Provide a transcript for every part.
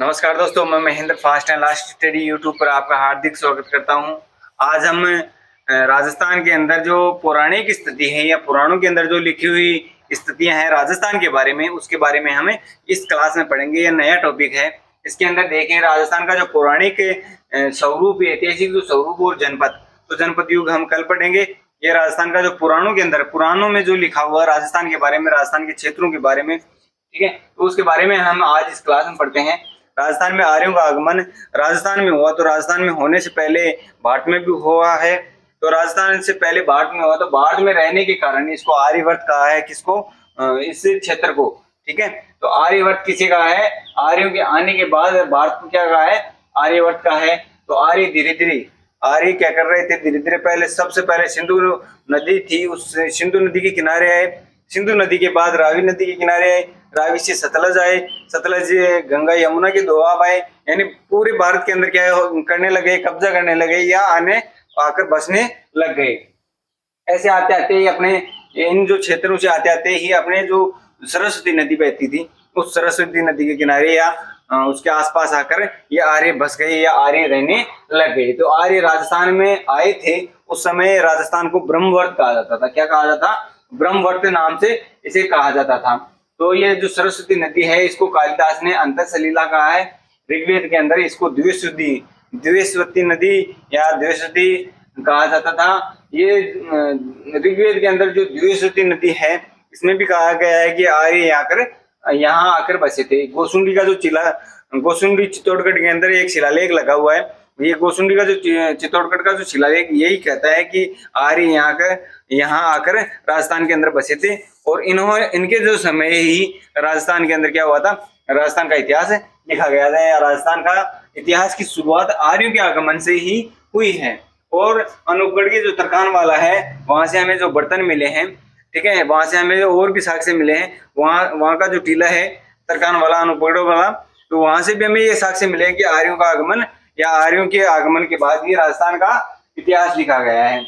नमस्कार दोस्तों, मैं Mahendra fast and last study YouTube पर आपका हार्दिक स्वागत करता हूं। आज हम राजस्थान के अंदर जो पौराणिक स्थिति है या पुराणों के अंदर जो लिखी हुई स्थितियां हैं राजस्थान के बारे में, उसके बारे में हमें इस क्लास में पढ़ेंगे। यह नया टॉपिक है। इसके अंदर देखें राजस्थान का जो पौराणिक स्वरूप, ऐतिहासिक जो स्वरूप और जनपद, तो जनपद युग हम कल पढ़ेंगे। ये राजस्थान का जो पुराणों के अंदर, पुराणों में जो लिखा हुआ राजस्थान के बारे में, राजस्थान के क्षेत्रों के बारे में, ठीक है, तो उसके बारे में हम आज इस क्लास में पढ़ते हैं। राजस्थान में आर्यों का आगमन राजस्थान में हुआ, तो राजस्थान में होने से पहले भारत में भी हुआ है। तो राजस्थान से पहले भारत में हुआ, तो भारत में रहने के कारण इसको आर्यवर्त कहा है। किसको? इस क्षेत्र को, ठीक है। तो आर्यवर्त किसे कहा है? आर्यों के आने के बाद भारत को क्या कहा है? आर्यवर्त का है। तो आर्य धीरे धीरे, आर्य क्या कर रहे थे? धीरे धीरे पहले, सबसे पहले सिंधु नदी थी, उस सिंधु नदी के किनारे आए। सिंधु नदी के बाद रावी नदी के किनारे आए, रावी से सतलज आए, सतलज से गंगा यमुना के दोआब आए। यानी पूरे भारत के अंदर क्या करने लगे? कब्जा करने लगे या आकर बसने लग गए। ऐसे आते आते ही अपने इन जो क्षेत्रों से आते आते ही अपने जो सरस्वती नदी बहती थी, उस सरस्वती नदी के किनारे या उसके आसपास आकर ये आर्य बस गए या आर्य रहने लग गए। तो आर्य राजस्थान में आए थे। उस समय राजस्थान को ब्रह्मवर्त कहा जाता था। क्या कहा जाता? ब्रह्मवर्त नाम से इसे कहा जाता था। तो ये जो सरस्वती नदी है, इसको कालिदास ने अंतःसलीला कहा है। ऋग्वेद के अंदर इसको द्विवेशवती नदी या द्विवेशवती कहा जाता था। ये ऋग्वेद के अंदर जो द्विवेशवती नदी है, इसमें भी कहा गया है कि आर्य यहाँ आकर बसे थे। गोसुंडी का जो गोसुंडी चित्तौड़गढ़ के अंदर एक शिलालेख लगा हुआ है। ये गोसुंडी का जो चित्तौड़गढ़ का जो शिलालेख यही कहता है कि आर्य यहाँ आकर राजस्थान के अंदर बसे थे। और इनके जो समय ही राजस्थान के अंदर क्या हुआ था? राजस्थान का इतिहास लिखा गया था। या राजस्थान का इतिहास की शुरुआत आर्यों के आगमन से ही हुई है। और अनूपगढ़ के जो तरखान वाला है, वहां से हमें जो बर्तन मिले हैं, ठीक है, वहां से हमें और भी साक्ष्य मिले हैं। वहां का जो टीला है तरखान वाला, अनूपगढ़ वाला, तो वहां से भी हमें ये साक्ष्य मिले हैं कि आर्यों का आगमन या आर्यों के आगमन के बाद ही राजस्थान का इतिहास लिखा गया है।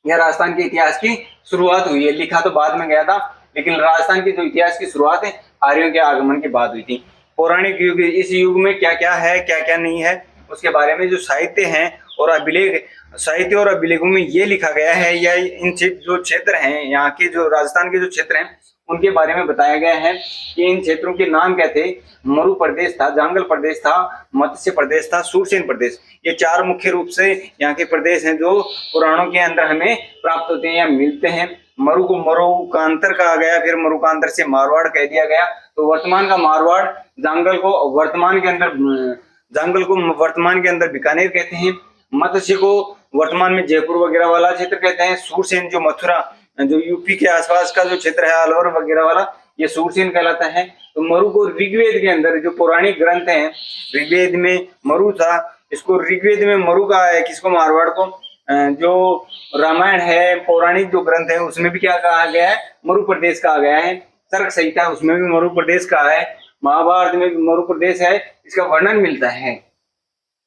यह राजस्थान के इतिहास की शुरुआत हुई है। लिखा तो बाद में गया था, लेकिन राजस्थान के जो इतिहास की शुरुआत है आर्यों के आगमन के बाद हुई थी। पौराणिक युग, इस युग में क्या क्या है, क्या क्या नहीं है, उसके बारे में जो साहित्य है और अभिलेख, साहित्य और अभिलेखों में ये लिखा गया है, या इन जो क्षेत्र हैं, यहाँ के जो राजस्थान के जो क्षेत्र हैं, उनके बारे में बताया गया है कि इन क्षेत्रों के नाम क्या थे। मरु प्रदेश था, जांगल प्रदेश था, मत्स्य प्रदेश था, सूरसेन प्रदेश। ये चार मुख्य रूप से यहाँ के प्रदेश हैं जो पुराणों के अंदर हमें प्राप्त होते हैं या मिलते हैं। मरु को मरुकांतर कहा गया, फिर मरुकांतर से मारवाड़ कह दिया गया। तो वर्तमान का मारवाड़, जांगल को वर्तमान के अंदर बीकानेर कहते हैं। मत्स्य को वर्तमान में जयपुर वगैरह वाला क्षेत्र कहते हैं। सूरसेन जो मथुरा, जो यूपी के आसपास का जो क्षेत्र है, अलवर वगैरह वाला, ये सूरसेन कहलाता है। तो मरु को ऋग्वेद के अंदर जो पौराणिक ग्रंथ हैं, ऋग्वेद में मरु था, इसको ऋग्वेद में मरु कहा है। किसको? मारवाड़ को। जो रामायण है, पौराणिक जो ग्रंथ है, उसमें भी क्या कहा गया है? मरु प्रदेश कहा गया है। तर्क संहिता, उसमें भी मरु प्रदेश कहा है। महाभारत में भी मरु प्रदेश है, इसका वर्णन मिलता है।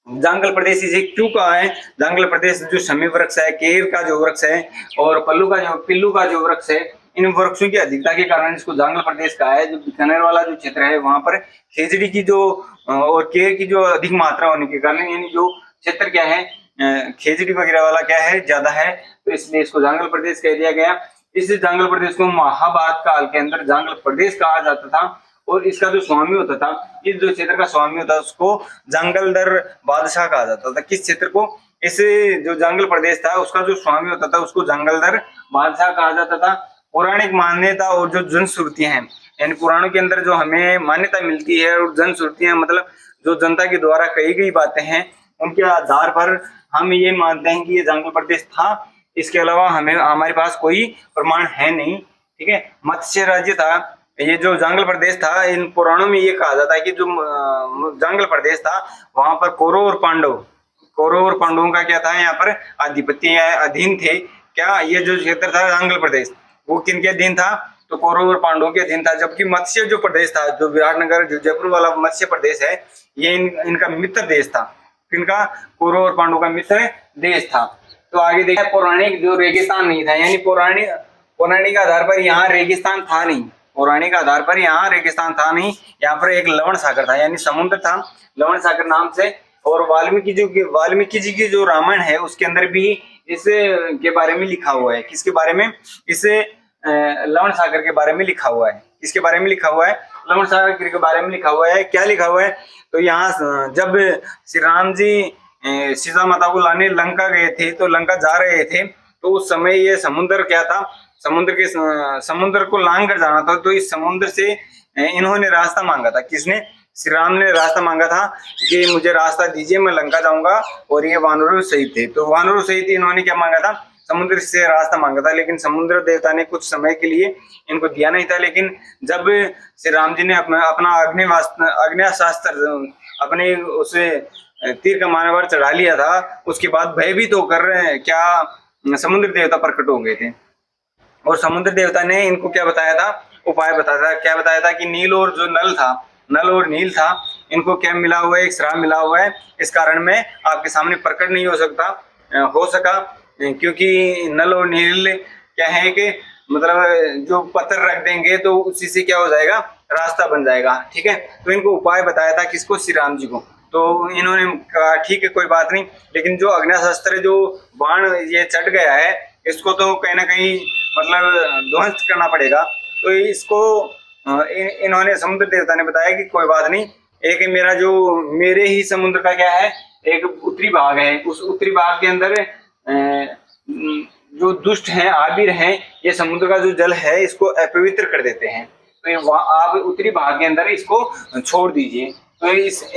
जांगल प्रदेश इसे क्यों कहा है? जांगल प्रदेश जो शमी वृक्ष है, केर का जो वृक्ष है, और पिल्लू का जो वृक्ष है, इन वृक्षों की अधिकता के कारण इसको जांगल प्रदेश कहा है। जो बीकानेर वाला जो क्षेत्र है, वहां पर खेजड़ी की जो और केर की जो अधिक मात्रा होने के कारण, यानी जो क्षेत्र क्या है, खेजड़ी वगैरह वाला क्या है, ज्यादा है, तो इसलिए इसको जांगल प्रदेश कह दिया गया। इस जांगल प्रदेश को महाभारत काल के अंदर जांगल प्रदेश कहा जाता था। और इसका जो स्वामी होता था, इस जो क्षेत्र का स्वामी होता था, उसको जांगलदर बादशाह कहा जाता था। किस क्षेत्र को? इस जो जांगल प्रदेश था, उसका जो स्वामी होता था, उसको जांगलदर बादशाह कहा जाता था। पौराणिक मान्यता और जो जनश्रुतियां हैं, यानी पुराणों के अंदर जो हमें मान्यता मिलती है, और जनश्रुतियां मतलब जो जनता के द्वारा कही गई बातें हैं, उनके आधार पर हम ये मानते हैं कि ये जांगल प्रदेश था। इसके अलावा हमारे पास कोई प्रमाण है नहीं, ठीक है। मत्स्य राज्य था ये जो जांगल प्रदेश था। इन पुराणों में ये कहा जाता है कि जो जांगल प्रदेश था, वहां पर कौरव और पांडवों का क्या था, यहाँ पर आधिपत्य या अधीन थे। क्या ये जो क्षेत्र था जांगल प्रदेश, वो किनके अधीन था? तो कौरव और पांडवों के अधीन था। जबकि मत्स्य जो प्रदेश था, जो विराटनगर, जो जयपुर वाला मत्स्य प्रदेश है, ये इनका मित्र देश था। किनका? कौरव और पांडवों का मित्र देश था। तो आगे देखा, पौराणिक जो रेगिस्तान नहीं था, यानी पौराणिक आधार पर यहाँ रेगिस्तान था नहीं। पौराणिक आधार पर यहाँ रेगिस्तान था नहीं, यहाँ पर एक लवण सागर था, यानी समुद्र था, लवण सागर नाम से। और वाल्मीकि जी की जो रामायण है उसके अंदर भी इस के बारे में लिखा हुआ है। किसके बारे में? इस लवण सागर के बारे में लिखा हुआ है। किसके बारे में लिखा हुआ है? लवण सागर के बारे में लिखा हुआ है। क्या लिखा हुआ है? तो यहाँ जब श्री राम जी सीता माता को लाने लंका गए थे, तो लंका जा रहे थे, तो उस समय ये समुद्र क्या था, समुद्र को लांग कर जाना था। तो इस समुद्र से इन्होंने रास्ता मांगा था। किसने? श्री राम ने रास्ता मांगा था कि मुझे रास्ता दीजिए, मैं लंका जाऊंगा। और ये वानरों सहित थे, तो वानरों सहित इन्होंने क्या मांगा था? समुद्र से रास्ता मांगा था। लेकिन समुद्र देवता ने कुछ समय के लिए इनको दिया नहीं था। लेकिन जब श्री राम जी ने अपना अग्न्यास्त्र अपने उसे तीर कमान पर चढ़ा लिया था, उसके बाद भयभीत होकर क्या समुद्र देवता प्रकट हो गए थे। और समुद्र देवता ने इनको क्या बताया था? उपाय बताया था। क्या बताया था? कि नील और जो नल और नील था, इनको क्या मिला हुआ है? एक श्राप मिला हुआ है। इस कारण मैं आपके सामने प्रकट नहीं हो सका, क्योंकि नल और नील क्या है कि मतलब जो पत्थर रख देंगे तो उसी से क्या हो जाएगा? रास्ता बन जाएगा। ठीक है, तो इनको उपाय बताया था। किसको? श्री राम जी को। तो इन्होंने कहा ठीक है, कोई बात नहीं, लेकिन जो अग्न्यास्त्र जो बाण ये चढ़ गया है, इसको तो कहीं ना कहीं मतलब ध्वंस करना पड़ेगा। तो इसको इन्होंने समुद्र देवता ने बताया कि कोई बात नहीं, एक मेरे ही समुद्र का क्या है, एक उत्तरी भाग है, उस उत्तरी भाग के अंदर जो दुष्ट हैं, आबिर हैं, ये समुद्र का जो जल है इसको अपवित्र कर देते हैं। तो आप उत्तरी भाग के अंदर इसको छोड़ दीजिए। तो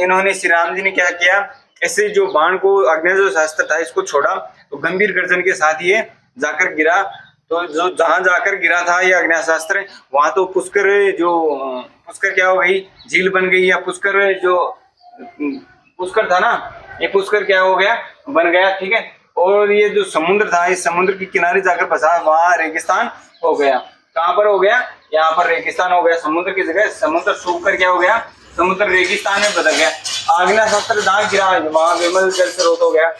इन्होंने श्री राम जी ने क्या किया? ऐसे जो बाण को अग्न्यास्त्र था इसको छोड़ा, तो गंभीर गर्जन के साथ ये जाकर गिरा। तो जो जहां जाकर गिरा था ये अग्न्यास्त्र, वहां तो पुष्कर क्या हो गई? झील बन गई। या पुष्कर था ना, ये पुष्कर क्या हो गया? बन गया। ठीक है, और ये जो समुद्र था, इस समुद्र के किनारे जाकर बसा, वहां रेगिस्तान हो गया। कहाँ पर हो गया? यहाँ पर रेगिस्तान हो गया। समुद्र की जगह समुद्र सूख कर क्या हो गया? समुद्र रेगिस्तान में बदल गया। अग्न्यास्त्र जहां गिरा वहां विमल जल स्रोत हो गया।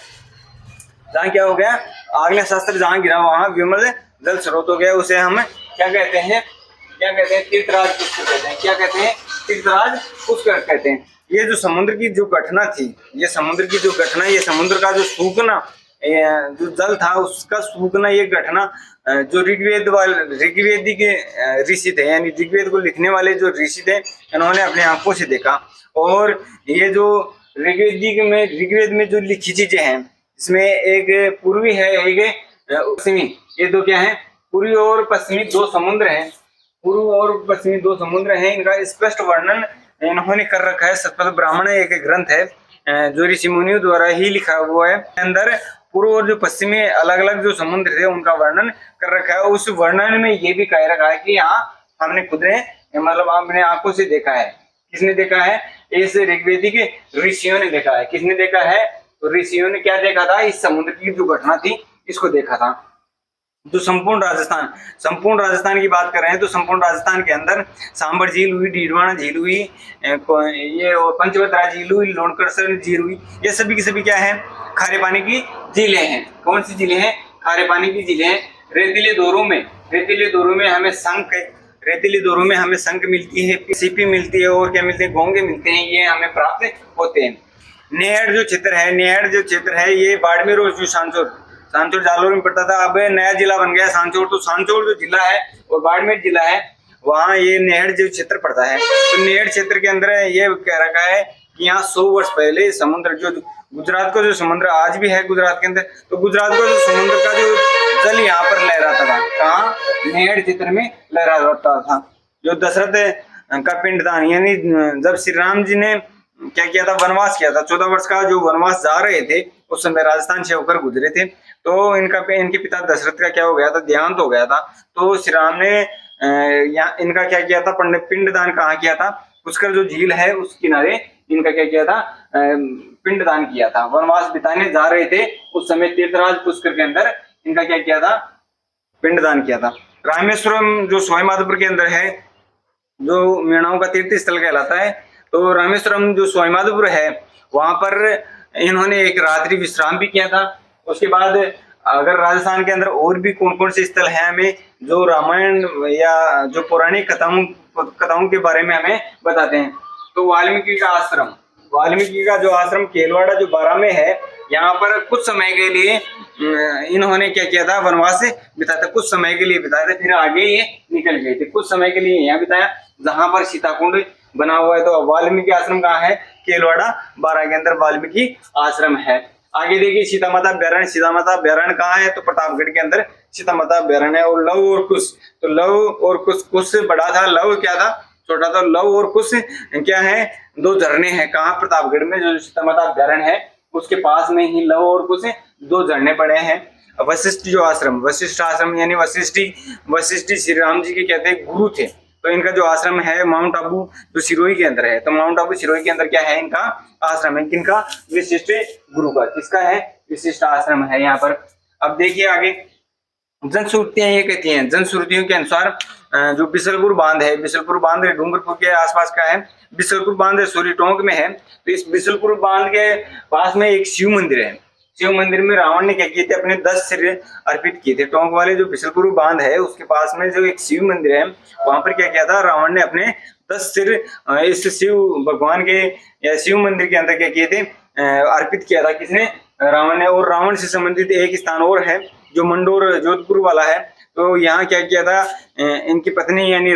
जहाँ क्या हो गया? अग्न्यास्त्र जहां गिरा वहां विमल जल स्रोत हो गया। उसे हम क्या कहते हैं? तीर्थराज पुष्कर कहते हैं। क्या कहते हैं? तीर्थराज पुष्कर कहते हैं। ये जो समुद्र की जो घटना थी, ये समुद्र का जो सूखना, जो जल था उसका सूखना, ये घटना जो ऋग्वेदी के ऋषि थे, यानी ऋग्वेद को लिखने वाले जो ऋषि थे, इन्होंने अपनी आंखों से देखा। और ये जो ऋग्वेद में जो लिखी चीजें हैं, इसमें एक पूर्वी है, एक पश्चिमी, ये दो क्या है? पूर्वी और पश्चिमी दो समुद्र हैं। पूर्व और पश्चिमी दो समुद्र हैं। इनका स्पष्ट वर्णन इन्होंने कर रखा है। सतपथ ब्राह्मण एक ग्रंथ है जो ऋषि मुनियों द्वारा ही लिखा हुआ है। अंदर पूर्व और जो पश्चिमी अलग अलग जो समुद्र थे उनका वर्णन कर रखा है। उस वर्णन में ये भी कह रखा है कि यहाँ हमने खुद ने मतलब अपने आंखों से देखा है। किसने देखा है? इस ऋग्वेदी के ऋषियों ने देखा है। किसने देखा है? तो ऋषियों ने क्या देखा था? इस समुद्र की जो घटना थी इसको देखा था। जो संपूर्ण राजस्थान की बात कर रहे हैं, तो संपूर्ण राजस्थान के अंदर सांबर झील हुई, डीडवाना झील हुई, ये पंचवत्रा झील हुई, लोणकरसर झील हुई, ये सभी की सभी क्या है? खारे पानी की झीलें हैं। कौन सी झीलें हैं? खारे पानी की झीलें हैं। रेतीले दौरों में हमें शंख मिलती है, सीपी मिलती है, और क्या मिलते हैं? घोंगे मिलते हैं। ये हमें प्राप्त होते हैं। नेहड़ जो क्षेत्र है ये बाड़मेर और जो सांचौर जालोर में पड़ता था, अब नया जिला बन गया सांचौर। तो सांचौर जो जिला है और बाड़मेर जिला है, वहाँ ये नेहड़ जो क्षेत्र पड़ता है। तो नेहड़ क्षेत्र के अंदर ये कह रखा है कि यहाँ 100 वर्ष पहले समुद्र, जो गुजरात का जो समुद्र आज भी है गुजरात के अंदर, तो गुजरात का जो समुद्र का जो जल यहाँ पर लहराता था। कहाँ? नेहड़ क्षेत्र में लहराता था। जो दशरथ का पिंडदान, यानी जब श्री राम जी ने क्या किया था? वनवास किया था। 14 वर्ष का जो वनवास जा रहे थे, उस समय राजस्थान से होकर गुजरे थे। तो इनके पिता दशरथ का क्या हो गया था? देहांत हो गया था। तो श्री राम ने इनका क्या किया था? पिंडदान कहाँ किया था? पुष्कर जो झील है उस किनारे इनका क्या किया था? पिंडदान किया था। वनवास बिताने जा रहे थे उस समय तीर्थराज पुष्कर के अंदर इनका क्या किया था? पिंडदान किया था। रामेश्वरम जो सवाईमाधोपुर के अंदर है, जो मीणाओं का तीर्थ स्थल कहलाता है, तो रामेश्वरम जो सवाईमाधोपुर है वहां पर इन्होंने एक रात्रि विश्राम भी किया था। उसके बाद अगर राजस्थान के अंदर और भी कौन कौन से स्थल हैं हमें जो रामायण या जो पौराणिक कथाओं के बारे में हमें बताते हैं, तो वाल्मीकि का आश्रम, वाल्मीकि का जो आश्रम केलवाड़ा जो बारां में है, यहाँ पर कुछ समय के लिए इन्होंने क्या किया था, वनवास बिताया था, कुछ समय के लिए बिताया था, फिर आगे ये निकल गए थे। कुछ समय के लिए यहाँ बिताया जहां पर सीताकुंड बना हुआ है। तो वाल्मीकि आश्रम कहाँ है, केलवाड़ा बारां के अंदर वाल्मीकि आश्रम है। आगे देखिए सीता माता अभ्यारण्य, सीता माता अभ्यारण्य कहाँ है, तो प्रतापगढ़ के अंदर सीता माता अभ्यारण्य है। और लव और कुश, तो लव और कुश बड़ा था, लव क्या था, छोटा था। लव और कुश क्या है, दो झरने हैं। कहाँ, प्रतापगढ़ में जो सीता माता अभ्यारण्य है उसके पास में ही लव और कुश दो झरने पड़े हैं। वशिष्ठ जो आश्रम, वशिष्ठ आश्रम यानी वशिष्ठ श्री राम जी के कहते हैं गुरु थे। तो इनका जो आश्रम है माउंट आबू जो सिरोही के अंदर है, तो माउंट आबू सिरोही के अंदर क्या है, इनका आश्रम है। किनका, वशिष्ठ गुरु का। किसका है, विशिष्ट आश्रम है यहाँ पर। अब देखिए आगे जनश्रुतियां ये कहती हैं, जनश्रुतियों के अनुसार जो बिसलपुर बांध है, बिसलपुर बांध डूंगरपुर के आसपास का है। बिसलपुर बांध सूरी टोंक में है। तो इस बिसलपुर बांध के पास में एक शिव मंदिर है। शिव मंदिर में रावण ने क्या किए थे, अपने 10 सिर अर्पित किए थे। टोंक वाले जो बिसलपुर बांध है उसके पास में जो एक शिव मंदिर है, वहां पर क्या किया था, रावण ने अपने 10 सिर इस शिव भगवान के या शिव मंदिर के अंदर क्या किए थे, अर्पित किया था। किसने, रावण ने। और रावण से संबंधित एक स्थान और है जो मंडोर जोधपुर वाला है। तो यहाँ क्या किया था, इनकी पत्नी यानी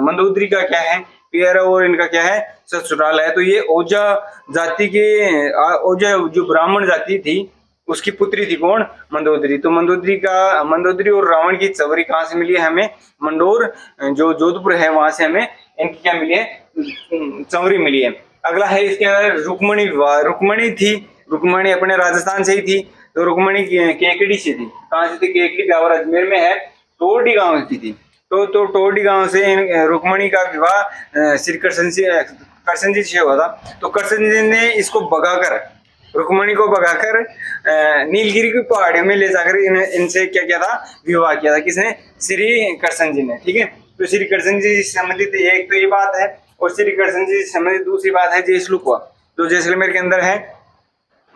मंदोदरी का क्या है, पियर, और इनका क्या है, ससुराल है। तो ये ओझा जाति के, ओझा जो ब्राह्मण जाति थी उसकी पुत्री थी कौन, मंदोदरी। तो मंदोदरी और रावण की चवरी कहाँ से मिली है हमें, मंडोर जो जोधपुर है वहां से हमें इनकी क्या मिली है, चवरी मिली है। अगला है इसके अंदर रुक्मणी विवाह। रुक्मणी थी, रुक्मणी अपने राजस्थान से ही थी। तो रुक्मणी केकड़ी से थी। कहाँ से थी, केकड़ी गाँव अजमेर में है, टोरडी गांव की थी। तो टोरडी गांव से रुक्मणी का विवाह श्री कृष्ण जी से हुआ था। तो कृष्ण जी ने इसको भगाकर, रुक्मणी को भगाकर नीलगिरी की पहाड़ियों में ले जाकर इनसे क्या किया था, विवाह किया था। किसने, श्री कृष्ण जी ने। ठीक है, तो श्री कृष्ण जी से संबंधित एक तो ये बात है, और श्री कृष्ण जी से संबंधित दूसरी बात है जैसलुकुआ, जो जैसलमेर के अंदर है।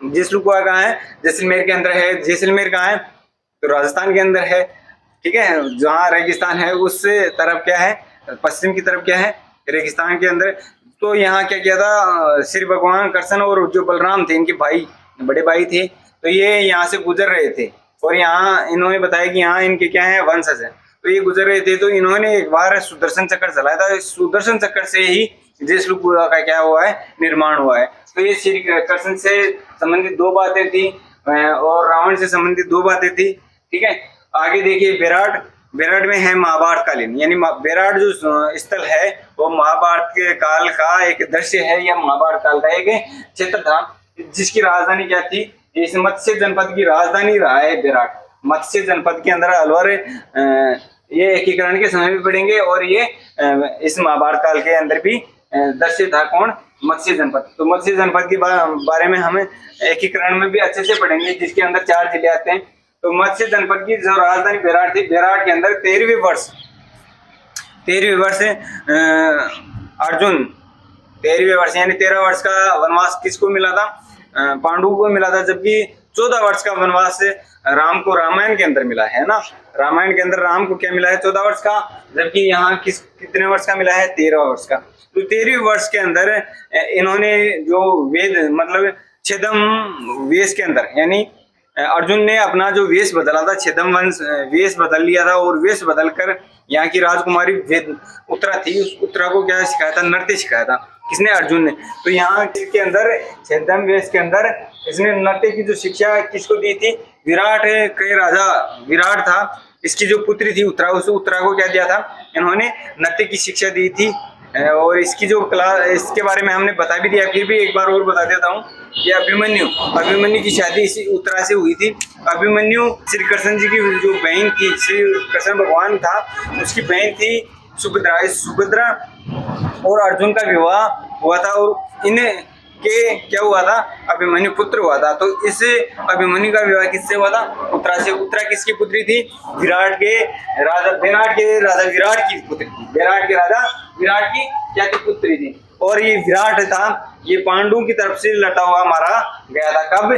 जैसलुकुआ कहाँ है, जैसलमेर के अंदर है। जैसलमेर कहाँ है, तो राजस्थान के अंदर है। ठीक है, जहाँ रेगिस्तान है उस तरफ क्या है, पश्चिम की तरफ क्या है, रेगिस्तान के अंदर। तो यहाँ क्या किया था, श्री भगवान कृष्ण और जो बलराम थे, इनके भाई, बड़े भाई थे। तो ये यहाँ से गुजर रहे थे, और यहाँ इन्होंने बताया कि यहाँ इनके क्या है, वंशज है। तो ये गुजर रहे थे, तो इन्होंने एक बार सुदर्शन चक्र चलाया था। सुदर्शन चक्र से ही जैसलुकुआ का क्या हुआ है, निर्माण हुआ है। तो ये श्री कृष्ण से संबंधित दो बातें थी, और रावण से संबंधित दो बातें थी। ठीक है, आगे देखिए बेराट में है महाभारत कालीन, यानी बेराट जो स्थल है वो महाभारत के काल का एक दृश्य है, या महाभारत काल का एक क्षेत्र था, जिसकी राजधानी क्या थी, इस मत्स्य जनपद की राजधानी रहा है बेराट। मत्स्य जनपद के अंदर अलवर ये एकीकरण के समय भी पढ़ेंगे, और ये इस महाभारत काल के अंदर भी दृश्य था कौन, मत्स्य जनपद। तो मत्स्य जनपद के बारे में हम एकीकरण में भी अच्छे से पढ़ेंगे, जिसके अंदर 4 जिले आते हैं। तो मत्स्य जनपद की जो राजधानी बेराट थी, बेराट के अंदर 13वें वर्ष अर्जुन, 13वें वर्ष यानी 13 वर्ष का वनवास किसको मिला था, पांडु को मिला था। जबकि 14 वर्ष का वनवास राम को रामायण के अंदर मिला है ना। रामायण के अंदर राम को क्या मिला है, 14 वर्ष का, जबकि यहाँ कितने वर्ष का मिला है, 13 वर्ष का। तो 13वें वर्ष के अंदर इन्होंने जो वेद मतलब छेदम वेश के अंदर, यानी अर्जुन ने अपना जो वेश बदला था, छेदम वंश वेश बदल लिया था, और वेश बदलकर यहाँ की राजकुमारी उत्तरा थी, उस उत्तरा को क्या सिखाया था, नृत्य सिखाया था। किसने, अर्जुन ने। तो यहाँ के अंदर छेदम वेश के अंदर इसने नृत्य की जो शिक्षा किसको दी थी, विराट के राजा विराट था, इसकी जो पुत्री थी उत्तरा, उस उत्तरा को क्या दिया था, इन्होंने नृत्य की शिक्षा दी थी। और इसकी जो कला, इसके बारे में हमने बता भी दिया, फिर भी एक बार और बता देता हूँ। ये अभिमन्यु की शादी इसी उत्तरा से हुई थी। अभिमन्यु श्री कृष्ण जी की जो बहन थी, श्री कृष्ण भगवान था उसकी बहन थी सुभद्रा, और अर्जुन का विवाह हुआ था, और इन्हें के क्या हुआ था, अभिमन्यु पुत्र हुआ था। तो इस अभिमन्यु का विवाह किससे हुआ था, उत्तरा से। उत्तरा किसकी पुत्री थी, बेराट के राजा विराट की पुत्री थी। बेराट के राजा विराट की क्या की पुत्री थी। और ये विराट था, ये पांडुओं की तरफ से लटा हुआ मारा गया था। कब,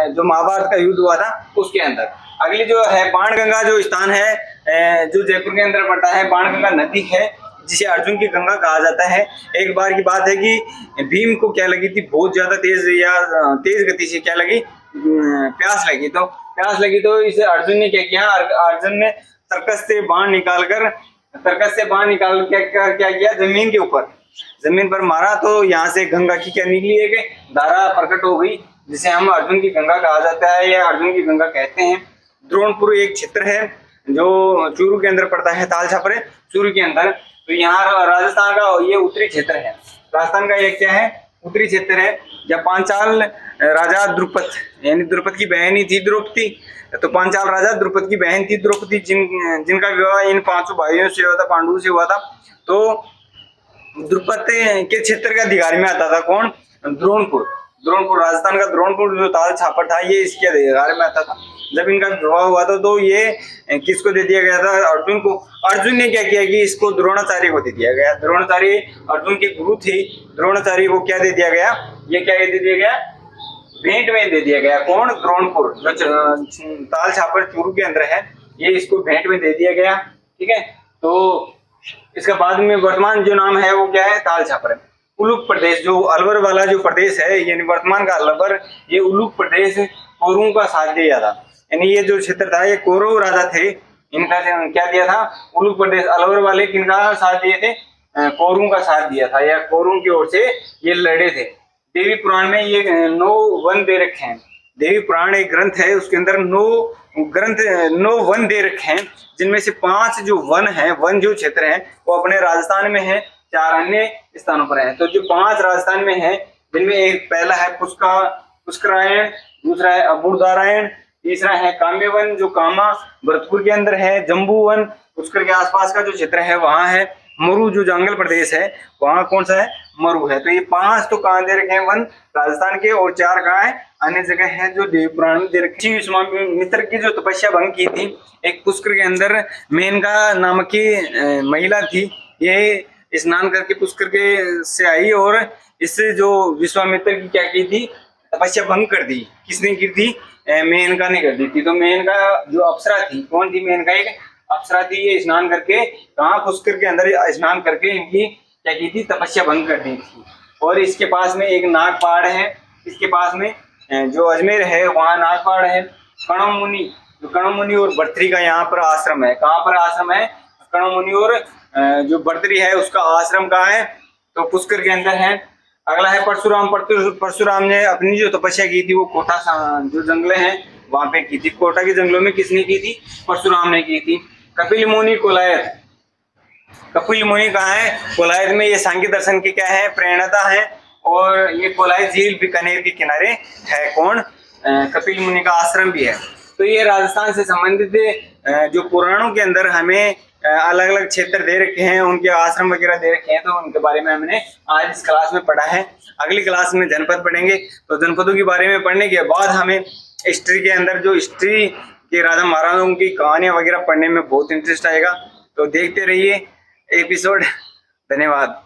जो महाभारत का युद्ध हुआ था उसके अंदर। अगली जो है बाणगंगा जो स्थान है जो जयपुर के अंदर पड़ता है। बाणगंगा नदी है जिसे अर्जुन की गंगा कहा जाता है। एक बार की बात है कि भीम को क्या लगी थी, बहुत ज्यादा तेज गति से क्या लगी, प्यास लगी। तो प्यास लगी तो इसे अर्जुन ने क्या किया, अर्जुन ने तरकस से बाण निकाल कर क्या किया, जमीन पर मारा। तो यहाँ से गंगा की क्या निकली, एक धारा प्रकट हो गई जिसे हम अर्जुन की गंगा कहा जाता है या अर्जुन की गंगा कहते हैं। द्रोणपुर एक क्षेत्र है जो चूरू के अंदर पड़ता है, ताल छापर चूरू के अंदर। तो यहाँ राजस्थान का ये उत्तरी क्षेत्र है। राजस्थान का ये क्या है, उत्तरी क्षेत्र है। जब पांचाल राजा द्रुपद, यानी द्रुपद की बहन ही थी द्रौपदी, तो पांचाल राजा द्रुपद की बहन थी द्रौपदी, जिनका विवाह इन 5 भाइयों से हुआ था, पांडुओं से हुआ था। तो द्रुपद के क्षेत्र का अधिकारी में आता था कौन, द्रोणपुर। राजस्थान का द्रोणपुर जो ताल छापर था ये इसके अधिकार में आता था। जब इनका विवाह हुआ था तो ये किसको दे दिया गया था, अर्जुन को। अर्जुन ने क्या किया कि इसको द्रोणाचार्य को दे दिया गया। द्रोणाचार्य अर्जुन के गुरु थे। द्रोणाचार्य को क्या दे दिया गया, ये क्या दे दिया गया, भेंट में दे दिया गया। कौन, द्रोणपुर जो ताल छापर चूरू के अंदर है, ये इसको भेंट में दे दिया गया। ठीक है, तो इसका बाद में वर्तमान जो नाम है वो क्या है, ताल छापर है। उलूक प्रदेश जो अलवर वाला जो प्रदेश है, यानी वर्तमान का अलवर, ये उलूक प्रदेश कौरवों का साथ दिया था। यानी ये जो क्षेत्र था ये कौरव राजा थे, इनका क्या दिया था, उलूक प्रदेश अलवर वाले किनका साथ दिए थे, कौरवों का साथ दिया था, या कौरवों की ओर से ये लड़े थे। देवी पुराण में ये 9 वन दे रखे हैं। देवी पुराण एक ग्रंथ है, उसके अंदर 9 वन दे रखे हैं, जिनमें से 5 जो वन है, वन जो क्षेत्र है वो अपने राजस्थान में है, 4 अन्य स्थानों पर है। तो जो 5 राजस्थान में है, जिनमें एक पहला है पुष्करायण, दूसरा है अबूर्दारायण, तीसरा है काम्यवन जो कामा भरतपुर के अंदर है, जम्बू वन पुष्कर के आसपास का जो क्षेत्र है वहां है, मरु जो जंगल प्रदेश है वहां कौन सा है, मरु है। तो ये 5 तो कहाँ दे रखे हैं वन, राजस्थान के, और 4 कहाँ है, अन्य जगह है जो देवी पुराण में दे रखी। विश्वामित्र की जो तपस्या भंग की थी, एक पुष्कर के अंदर मेनका नामक की महिला थी, ये स्नान करके पुष्कर के से आई और इससे जो विश्वामित्र की क्या की थी, तपस्या भंग कर दी। किसने की थी, मेनका ने कर दी थी। तो मेनका जो अप्सरा थी, कौन थी मेनका, एक अप्सरा थी। ये स्नान करके कहाँ, पुष्कर के अंदर स्नान करके इनकी क्या की थी, तपस्या भंग कर दी थी। और इसके पास में एक नाग पहाड़ है, इसके पास में जो अजमेर है वहाँ नाग पहाड़ है। कणव मुनि और भर्तृ का यहाँ पर आश्रम है। कहाँ पर आश्रम है, कणव मुनि और जो भर्तृ है उसका आश्रम कहाँ है, तो पुष्कर के अंदर है। अगला है परशुराम। परशुराम ने अपनी जो तपस्या की थी वो कोटा जो जंगले हैं वहां पे की थी। कोटा के जंगलों में किसने की थी, परशुराम ने की थी। कपिल मुनि कोलायत, कपिल मुनि कहाँ है, कोलायत में। ये सांख्य दर्शन की क्या है, प्रेरणाता है। और ये कोलायत झील बीकानेर के किनारे है, कौन, कपिल मुनि का आश्रम भी है। तो ये राजस्थान से संबंधित जो पुराणों के अंदर हमें अलग अलग क्षेत्र दे रखे हैं, उनके आश्रम वगैरह दे रखे हैं, तो उनके बारे में हमने आज इस क्लास में पढ़ा है। अगली क्लास में जनपद पढ़ेंगे। तो जनपदों के बारे में पढ़ने के बाद हमें हिस्ट्री के अंदर जो हिस्ट्री के राजा महाराजाओं की कहानियां वगैरह पढ़ने में बहुत इंटरेस्ट आएगा। तो देखते रहिए एपिसोड। धन्यवाद।